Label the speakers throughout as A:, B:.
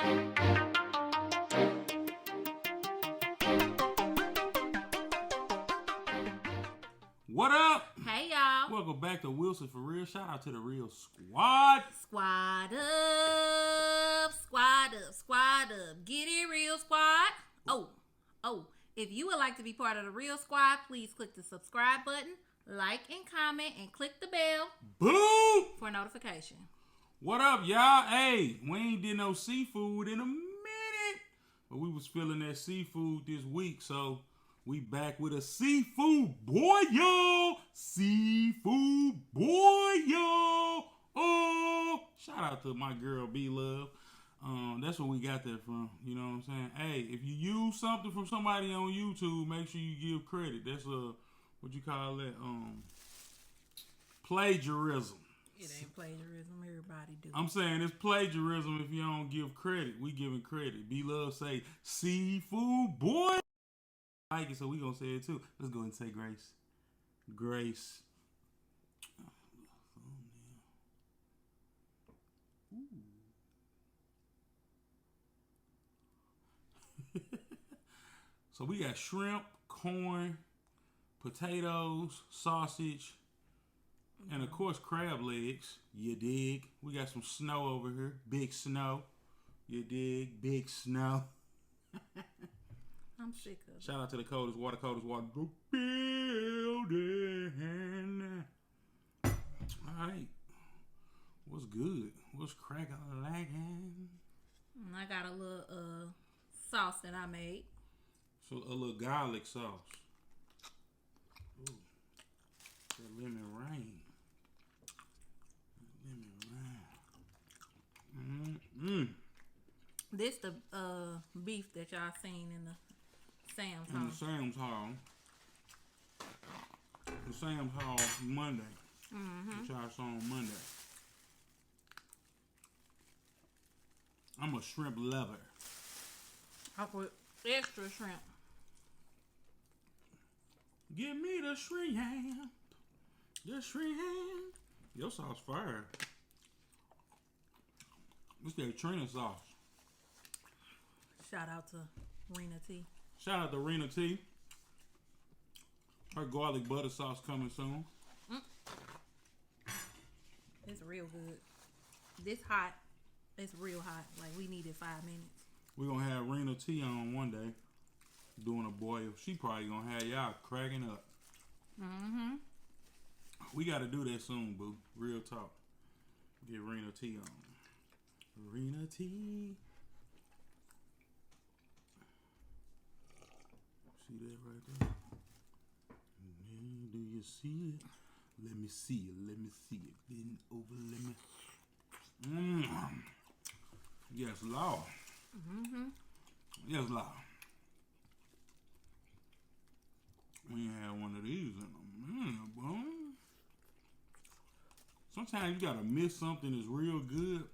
A: What up?
B: Hey, y'all.
A: Welcome back to Wilson For Real. Shout out to the Real Squad.
B: Squad up, squad up, squad up. Get it, Real Squad. Oh, if you would like to be part of the Real Squad, please click the subscribe button, like and comment, and click the bell.
A: Boom!
B: For notification.
A: What up, y'all? Hey, we ain't did no seafood in a minute, but we was feeling that seafood this week, so we back with a seafood boil. Seafood boil. Oh, shout out to my girl B Love. That's where we got that from. You know what I'm saying? Hey, if you use something from somebody on YouTube, make sure you give credit. That's what you call that? Plagiarism.
B: It ain't plagiarism. Everybody do.
A: I'm saying it's plagiarism if you don't give credit. We giving credit. B Love say seafood boy. I like it, so we gonna say it too. Let's go ahead and say grace. Grace. So we got shrimp, corn, potatoes, sausage, and of course crab legs. You dig? We got some snow over here. Big snow. You dig? Big snow.
B: I'm sick of it.
A: Shout out to the coldest water building. Alright. What's good? What's cracking lagging?
B: I got a little sauce that I made.
A: So a little garlic sauce. Ooh. That lemon rain.
B: This the beef that y'all seen in the Sam's
A: In
B: Hall.
A: the Sam's Hall. The Sam's Hall Monday. Which y'all saw on Monday. I'm a shrimp lover.
B: I put extra shrimp.
A: Give me the shrimp. The shrimp. Your sauce fire. It's that Trina sauce.
B: Shout out to Rena T.
A: Shout out to Rena T. Her garlic butter sauce coming soon.
B: It's real good. This hot. It's real hot. Like we needed 5 minutes.
A: We're going to have Rena T on one day doing a boil. She probably going to have y'all cracking up. We got to do that soon, boo. Real talk. Get Rena T on. Rena T. See that right there? Do you see it? Let me see it. Let me see it. Bend over. Let me. Yes, Lord. Yes, Lord. We ain't had one of these in a minute, bro. Sometimes you gotta miss something that's real good.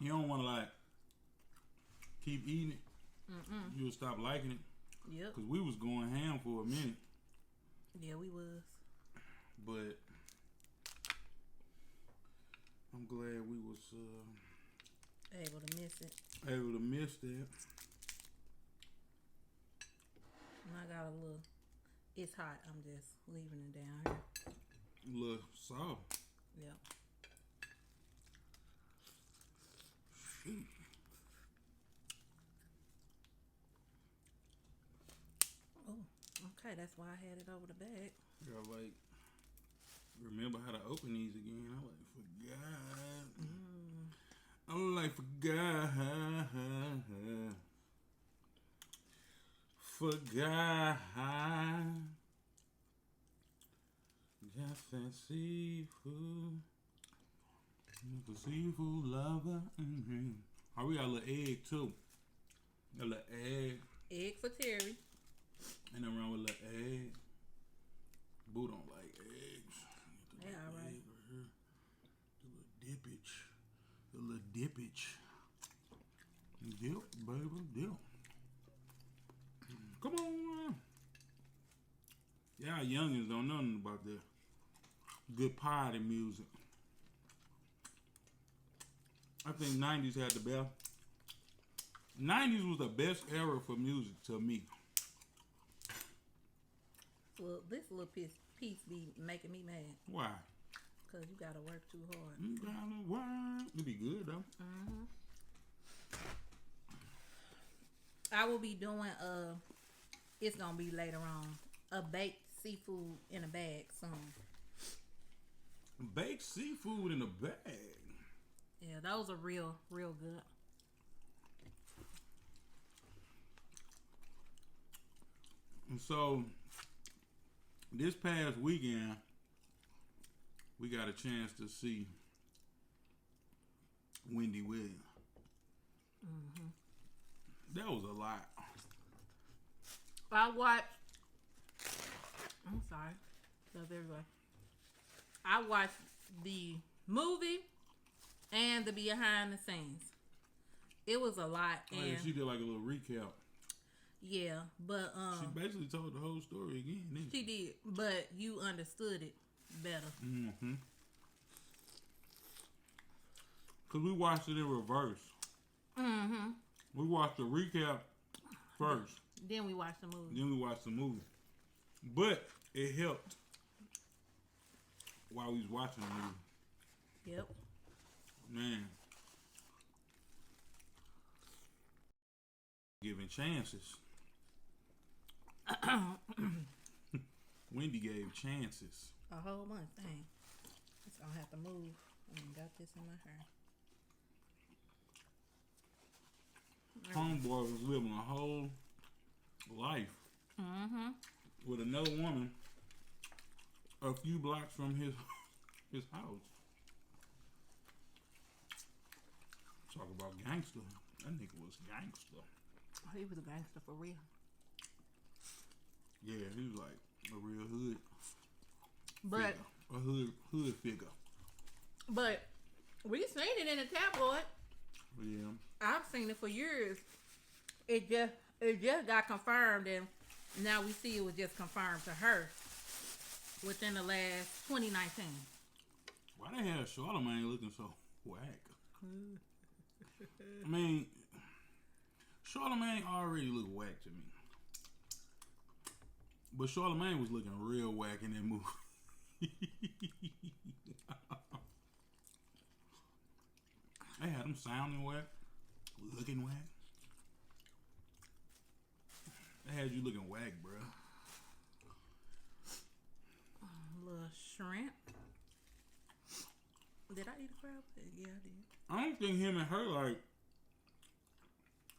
A: You don't want to like keep eating it. You'll stop liking it.
B: Yep.
A: Cause we was going ham for a minute.
B: Yeah, we was.
A: But I'm glad we was
B: Able to miss it.
A: able to miss that.
B: And I got a little. It's hot. I'm just leaving it down here.
A: A little soft.
B: Yep.
A: Shoot.
B: Oh, okay. That's why I had it over the bag.
A: I like remember how to open these again. I like forgot. I'm like forgot. Got that seafood. The seafood lover. Oh, we got a little egg too. A little egg.
B: Egg for Terry.
A: Ain't nothing wrong with a little egg. Boo don't like eggs.
B: They alright.
A: The little dippage. Dip, baby, dip. Come on. Y'all youngins don't know nothing about that good party music. I think 90s had the best. 90s was the best era for music to me.
B: Well, this little piece be making me mad.
A: Why?
B: Because you gotta work too hard.
A: You gotta work. It'll be good though.
B: Mm-hmm. I will be doing it's gonna be later on, a baked seafood in a bag soon.
A: Baked seafood in a bag.
B: Yeah, those are real good.
A: And so this past weekend, we got a chance to see Wendy Williams.
B: Mm-hmm.
A: That was a lot.
B: I'm sorry. That's everywhere. I watched the movie and the behind the scenes. It was a lot.
A: Oh, yeah, she did like a little recap.
B: Yeah, but
A: she basically told the whole story again, didn't she?
B: She did, but you understood it better.
A: Mm-hmm. Cause we watched it in reverse.
B: Mm-hmm.
A: We watched the recap first.
B: Then we watched the movie.
A: But it helped while we was watching the movie.
B: Yep.
A: Man. Giving chances. Wendy gave chances.
B: A whole month. Dang. It's gonna have to move. I got this in my hair.
A: Homeboy was living a whole life with another woman a few blocks from his house. Talk about gangster. That nigga was gangster.
B: He was a gangster for real.
A: Yeah, he was like a real hood.
B: But
A: figure. A hood figure.
B: But we seen it in the tabloid.
A: Yeah.
B: I've seen it for years. It just got confirmed, and now we see it was just confirmed to her within the last 2019.
A: Why they have Charlamagne looking so whack? I mean, Charlamagne already looked whack to me. But Charlamagne was looking real whack in that movie. They had him sounding whack, looking whack. They had you looking whack, bro.
B: Little shrimp. Did I eat a crab? Yeah, I did.
A: I don't think him and her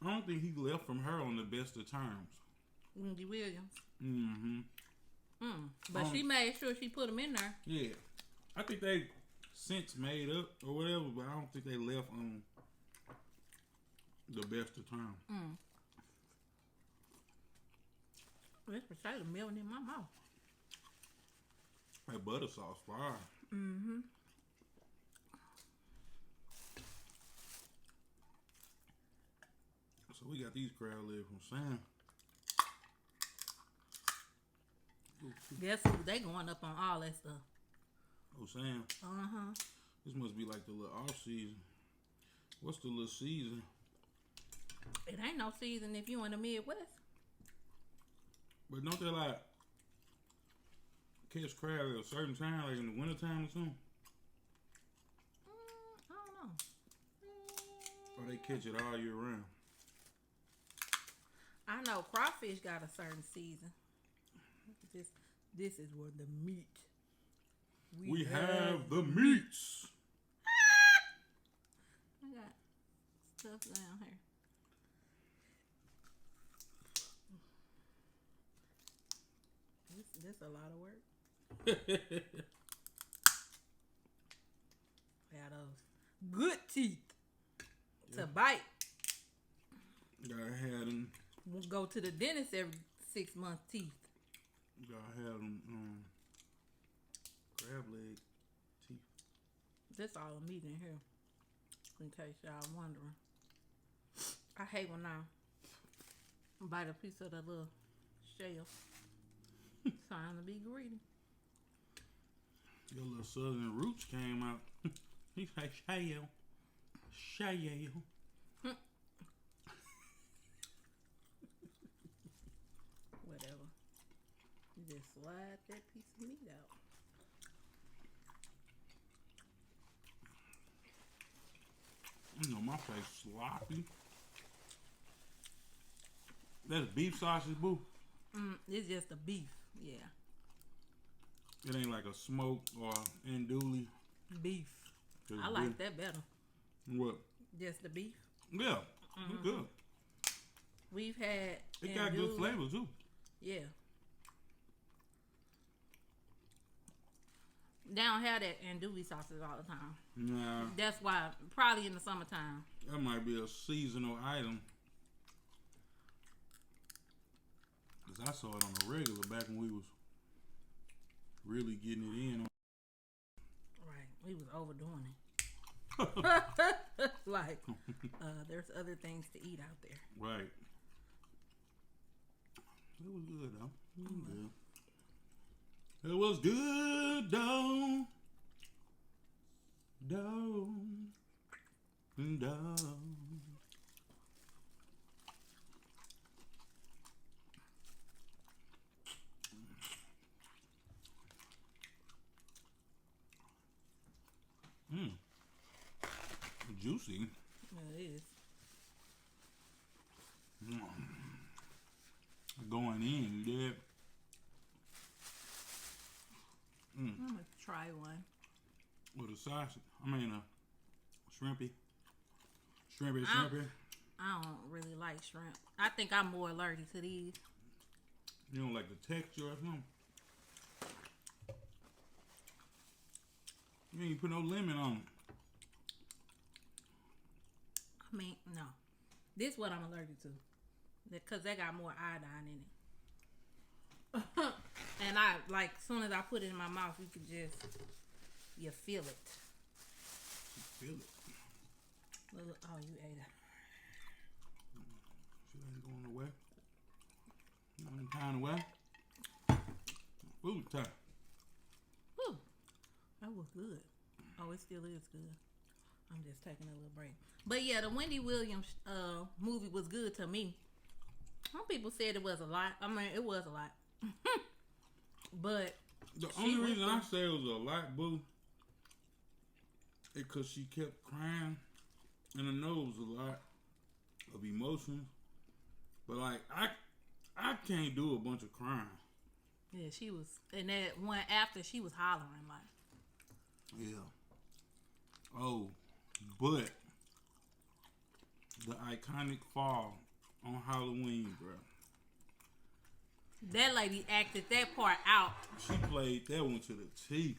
A: I don't think he left from her on the best of terms.
B: Wendy Williams.
A: Mm-hmm.
B: But she made sure she put him in there.
A: Yeah. I think they since made up or whatever, but I don't think they left on the best of terms.
B: This potato melting in my mouth.
A: That butter sauce fire.
B: Mm-hmm.
A: So we got these crab legs from Sam.
B: Guess who? They going up on all that stuff.
A: Oh, Sam.
B: Uh-huh.
A: This must be like the little off season. What's the little season?
B: It ain't no season if you in the Midwest.
A: But don't they like catch crab at a certain time, like in the wintertime or something?
B: I don't know.
A: Or they catch it all year round?
B: I know crawfish got a certain season. This is where the meat.
A: We have the meats.
B: I got stuff down here. This a lot of work. Got those good teeth to bite.
A: Gotta have them.
B: We'll go to the dentist every 6 months teeth.
A: Gotta have them crab leg teeth.
B: That's all the meat in here. In case y'all wondering. I hate when I bite a piece of the little shell. Trying to be greedy.
A: Your little southern roots came out. He's like, shell. shale.
B: Whatever. You just slide that piece of meat out.
A: You know, my face sloppy. That's beef sausage, boo.
B: It's just the beef. Yeah.
A: It ain't like a smoked or andouille.
B: Beef. I like that better.
A: What?
B: Just the beef.
A: Yeah. It's good.
B: We've had.
A: It got good flavor, too.
B: Yeah. They don't have that andouille sausage all the time.
A: Nah.
B: That's why, probably in the summertime.
A: That might be a seasonal item. Because I saw it on a regular back when we was really getting it in.
B: Right. We was overdoing it. Like, there's other things to eat out there.
A: Right. It was good, though. It was good. It was good, though. Juicy.
B: It is.
A: Going in, you did.
B: I'm gonna try one.
A: With a sausage. I mean, a shrimpy.
B: I don't really like shrimp. I think I'm more allergic to these.
A: You don't like the texture or something? You ain't put no lemon on it.
B: I mean, no. This is what I'm allergic to. Because they got more iodine in it. And I, like, as soon as I put it in my mouth, you could just, you feel it.
A: Feel it.
B: Oh, you ate it.
A: She ain't going away. Not in kind of way. Food time.
B: Whew. That was good. Oh, it still is good. I'm just taking a little break. But yeah, the Wendy Williams movie was good to me. Some people said it was a lot. I mean, it was a lot. But
A: the only reason I say it was a lot, boo, is because she kept crying. And I know it was a lot of emotions. But like, I can't do a bunch of crying.
B: Yeah, she was. And that one after, she was hollering like.
A: Yeah. Oh, but the iconic fall on Halloween, bro.
B: That lady acted that part out.
A: She played that one to the T.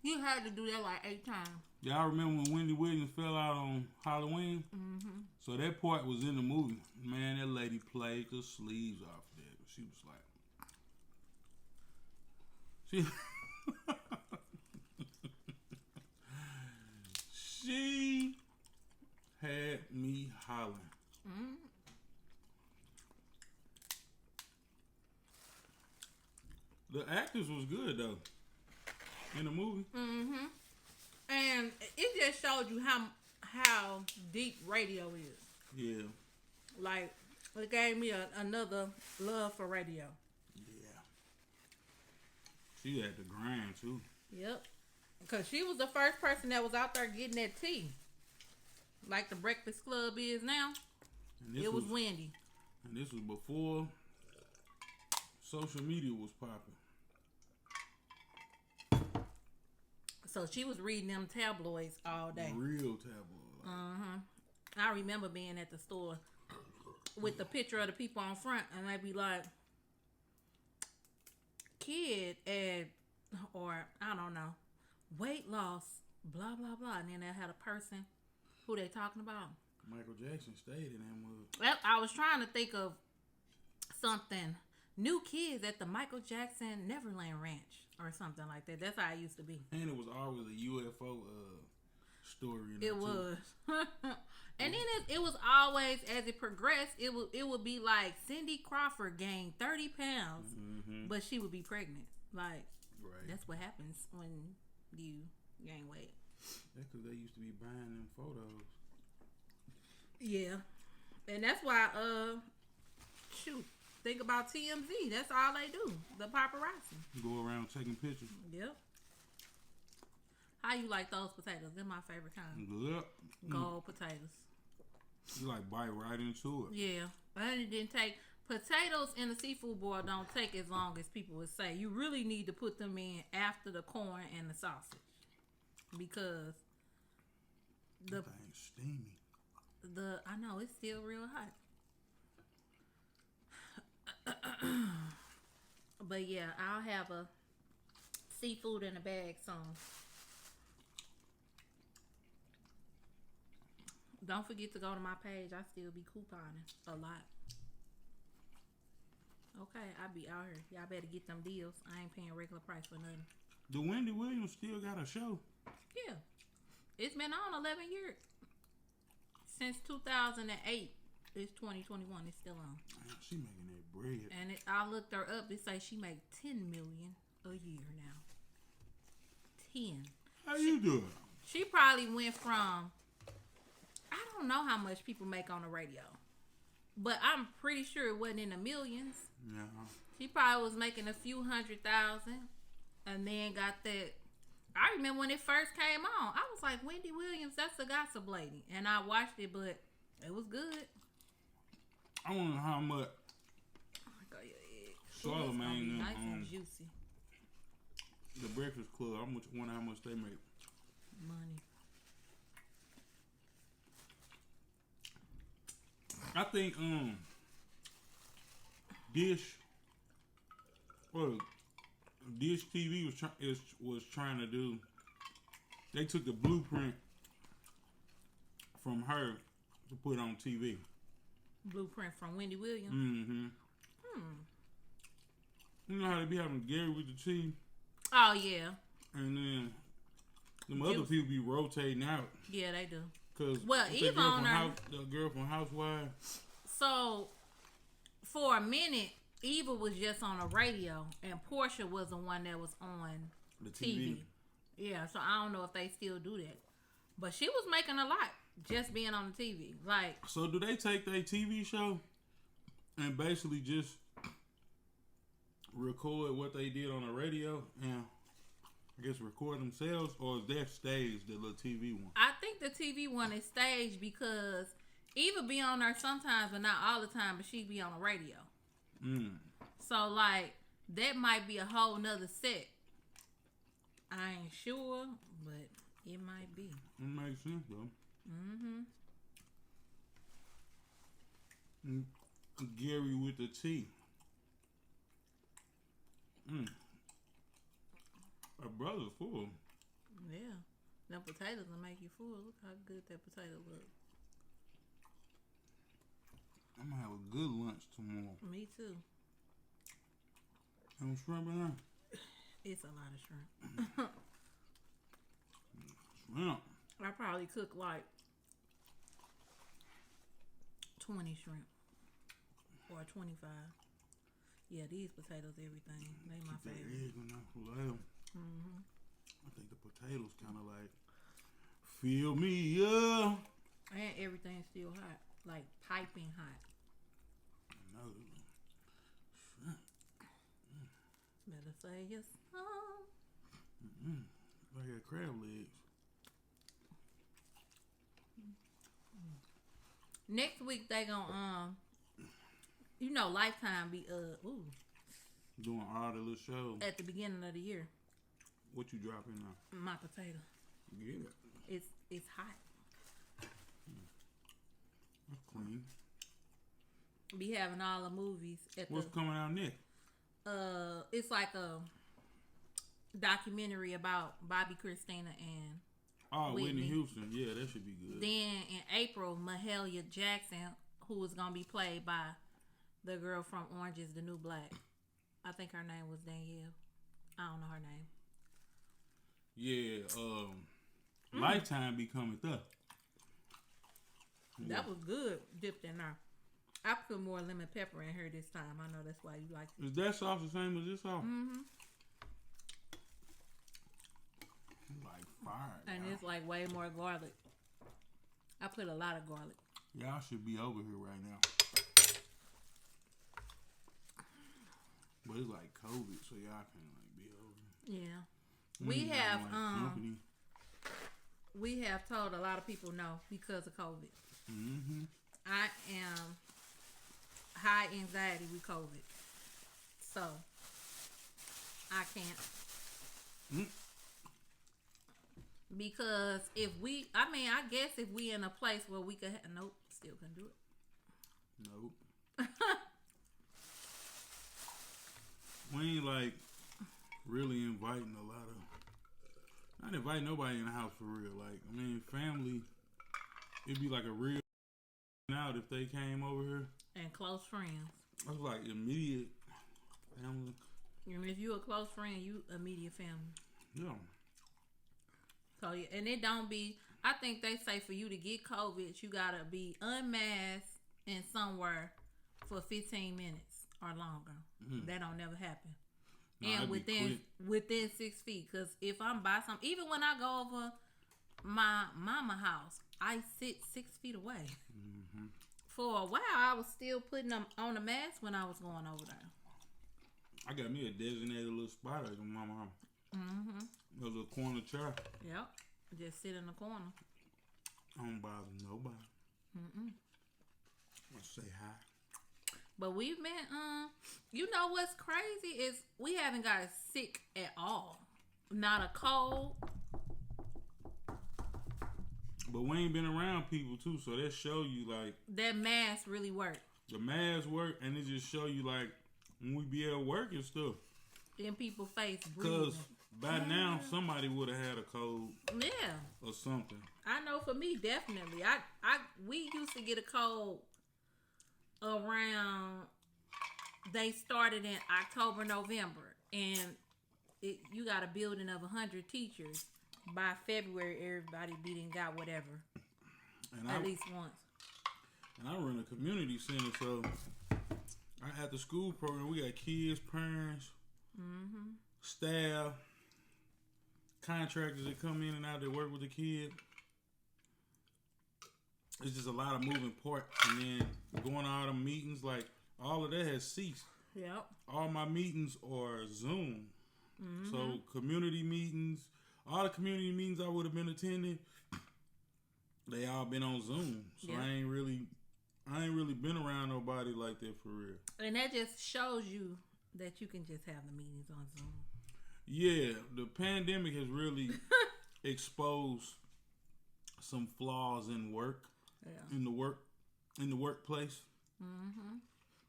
B: You had to do that like 8 times.
A: Y'all remember when Wendy Williams fell out on Halloween?
B: Mm-hmm.
A: So that part was in the movie. Man, that lady played the sleeves off that. She was like... She had me hollering.
B: Mm-hmm.
A: The actors was good though in the movie.
B: Mm-hmm. And it just showed you how deep radio is.
A: Yeah.
B: Like, it gave me another love for radio.
A: Yeah. She had the grind too.
B: Yep. Because she was the first person that was out there getting that tea. Like the Breakfast Club is now. It was Wendy.
A: And this was before social media was popping.
B: So she was reading them tabloids all day.
A: Real tabloids.
B: Uh-huh. I remember being at the store with the picture of the people on front, and they'd be like, kid or I don't know, weight loss, blah, blah, blah. And then they had a person who they talking about.
A: Michael Jackson stayed in that movie.
B: I was trying to think of something. New kids at the Michael Jackson Neverland Ranch or something like that. That's how it used to be.
A: And it was always a UFO story in
B: it was. And then it was always, as it progressed, it would be like Cindy Crawford gained 30 pounds, but she would be pregnant. Like,
A: right.
B: That's what happens when you gain weight.
A: That's because they used to be buying them photos.
B: Yeah. And that's why, shoot, think about TMZ. That's all they do. The paparazzi.
A: Go around taking pictures.
B: Yep. How you like those potatoes? They're my favorite kind.
A: Yep.
B: Gold potatoes.
A: You like bite right into it.
B: Yeah. But it didn't take... Potatoes in a seafood boil don't take as long as people would say. You really need to put them in after the corn and the sausage. Because
A: the thing's steamy.
B: I know it's still real hot. But yeah, I'll have a seafood in a bag soon. Don't forget to go to my page. I still be couponing a lot. Okay, I be out here. Y'all better get them deals. I ain't paying regular price for nothing.
A: Do Wendy Williams still got a show?
B: Yeah. It's been on 11 years. Since 2008. It's 2021. It's still on.
A: Man, she making that bread.
B: And I looked her up. It say she make $10 million a year now. 10.
A: How you doing?
B: She probably went from... I don't know how much people make on the radio. But I'm pretty sure it wasn't in the millions.
A: Yeah.
B: She probably was making a few $100,000. And then got that... I remember when it first came on. I was like, Wendy Williams, that's the gossip lady. And I watched it, but it was good.
A: I wonder how much
B: Charlamagne
A: and
B: nice and juicy.
A: The Breakfast Club, I wonder how much they make.
B: Money.
A: I think Dish TV was trying to do. They took the blueprint from her to put on TV.
B: Blueprint from Wendy Williams.
A: Mm-hmm. You know how they be having Gary with the T?
B: Oh yeah.
A: And then them other people be rotating out.
B: Yeah, they do.
A: Cause
B: Eva on her,
A: the girl from Housewives.
B: So for a minute, Eva was just on the radio, and Portia was the one that was on
A: the TV.
B: Yeah, so I don't know if they still do that, but she was making a lot just being on the TV. Like,
A: so do they take their TV show and basically just record what they did on the radio and I guess record themselves, or is that staged, the little TV one?
B: I think the TV one is staged because Eva be on there sometimes, but not all the time, but she be on the radio. So, like, that might be a whole nother set. I ain't sure, but it might be.
A: It makes sense, though. Gary with the T. Our brother's full.
B: Yeah. Them potatoes will make you full. Look how good that potato look.
A: I'm gonna have a good lunch tomorrow.
B: Me too.
A: And shrimp in there?
B: It's a lot of shrimp.
A: Shrimp.
B: I probably cook like 20 shrimp. Or 25. Yeah, these potatoes, everything. They my favorite.
A: Egg in there. I think the potatoes kind of like fill me up.
B: And everything's still hot. Like piping hot.
A: I know. Shrimp.
B: Better say yes.
A: Like a crab legs.
B: Next week they gonna Lifetime be
A: doing all the little shows
B: at the beginning of the year.
A: What you dropping now?
B: My potato.
A: Yeah.
B: It's hot.
A: That's clean.
B: Be having all the movies at
A: What's coming out next?
B: It's like a documentary about Bobby Christina and
A: Whitney Houston. Yeah, that should be good.
B: Then in April, Mahalia Jackson, who is gonna be played by the girl from Orange is the New Black. I think her name was Danielle. I don't know her name.
A: Yeah, Lifetime be coming up.
B: Yeah. That was good dipped in there. I put more lemon pepper in her this time. I know that's why you like it.
A: Is that sauce the same as this sauce? Like fire.
B: And
A: y'all.
B: it's like way more garlic. I put a lot of garlic.
A: Y'all should be over here right now. But it's like COVID, so y'all can't like be over.
B: Yeah. We have
A: company.
B: we have told a lot of people no because of COVID.
A: Mm-hmm.
B: I am high anxiety with COVID. So I can't. Because I guess if we in a place where we could nope, still couldn't do it.
A: Nope. We ain't like really inviting a lot of. Not inviting nobody in the house for real. Like, I mean, family. It'd be like a real out if they came over here.
B: And close friends.
A: I was like immediate family.
B: And if you a close friend, you immediate family.
A: Yeah.
B: So and it don't be. I think they say for you to get COVID, you gotta be unmasked and somewhere for 15 minutes or longer. That don't never happen.
A: No,
B: and within 6 feet, because if I'm by some, even when I go over my mama house, I sit 6 feet away. Mm-hmm. For a while, I was still putting them on a mask when I was going over there.
A: I got me a designated little spot at my mama house.
B: Mm-hmm.
A: A little corner chair.
B: Yep. Just sit in the corner.
A: I don't bother nobody. I say hi.
B: But we've been, you know what's crazy is we haven't got sick at all. Not a cold.
A: But we ain't been around people too, so that show you like
B: that mask really work.
A: The mask work, and it just show you like when we be at work and stuff.
B: In people's face, breathing.
A: Because by now somebody would have had a cold.
B: Yeah.
A: Or something.
B: I know for me, definitely. We used to get a cold around. They started in October, November, and you got a building of 100 teachers. By February, everybody got whatever. And at least once.
A: And I run a community center, so at the school program, we got kids, parents, staff, contractors that come in and out that work with the kids. It's just a lot of moving parts, and then going to all the meetings, like all of that has ceased.
B: Yep.
A: All my meetings are Zoom. So community meetings, all the community meetings I would have been attending, they all been on Zoom. So I ain't really been around nobody like that for real.
B: And that just shows you that you can just have the meetings on Zoom.
A: Yeah, the pandemic has really exposed some flaws in work. Yeah. In the workplace.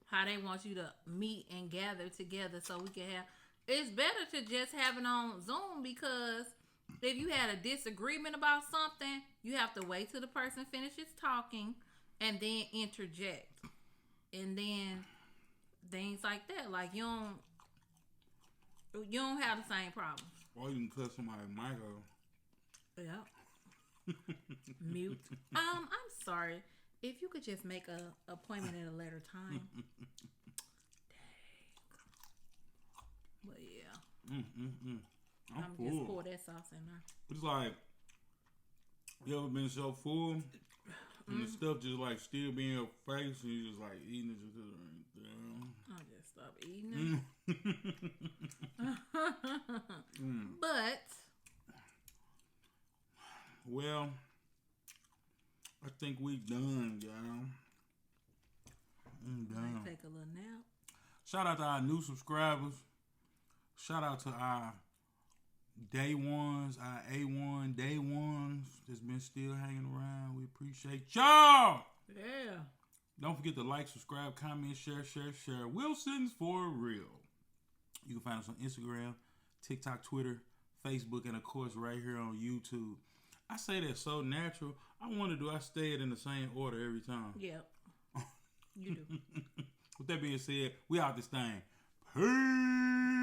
B: How they want you to meet and gather together so we can have. It's better to just have it on Zoom, because if you had a disagreement about something, you have to wait till the person finishes talking and then interject. And then things like that. Like you don't have the same problem.
A: Or you can cut somebody's mic off.
B: Yeah. Mute. I'm sorry. If you could just make a appointment at a later time. Dang. But yeah. I'm full. Just pour that sauce in there.
A: It's like, you ever been so full and the stuff just like still be in your face and you just like eating it just
B: I'll just stop eating it. But
A: well, I think we done, y'all.
B: Might take a little nap.
A: Shout out to our new subscribers. Shout out to our day ones, our A1 day ones that's been still hanging around. We appreciate y'all.
B: Yeah.
A: Don't forget to like, subscribe, comment, share. Wilson's for real. You can find us on Instagram, TikTok, Twitter, Facebook, and of course right here on YouTube. I say that so natural. I wonder, do I say it in the same order every time?
B: Yep. You do.
A: With that being said, we out this thing. Peace.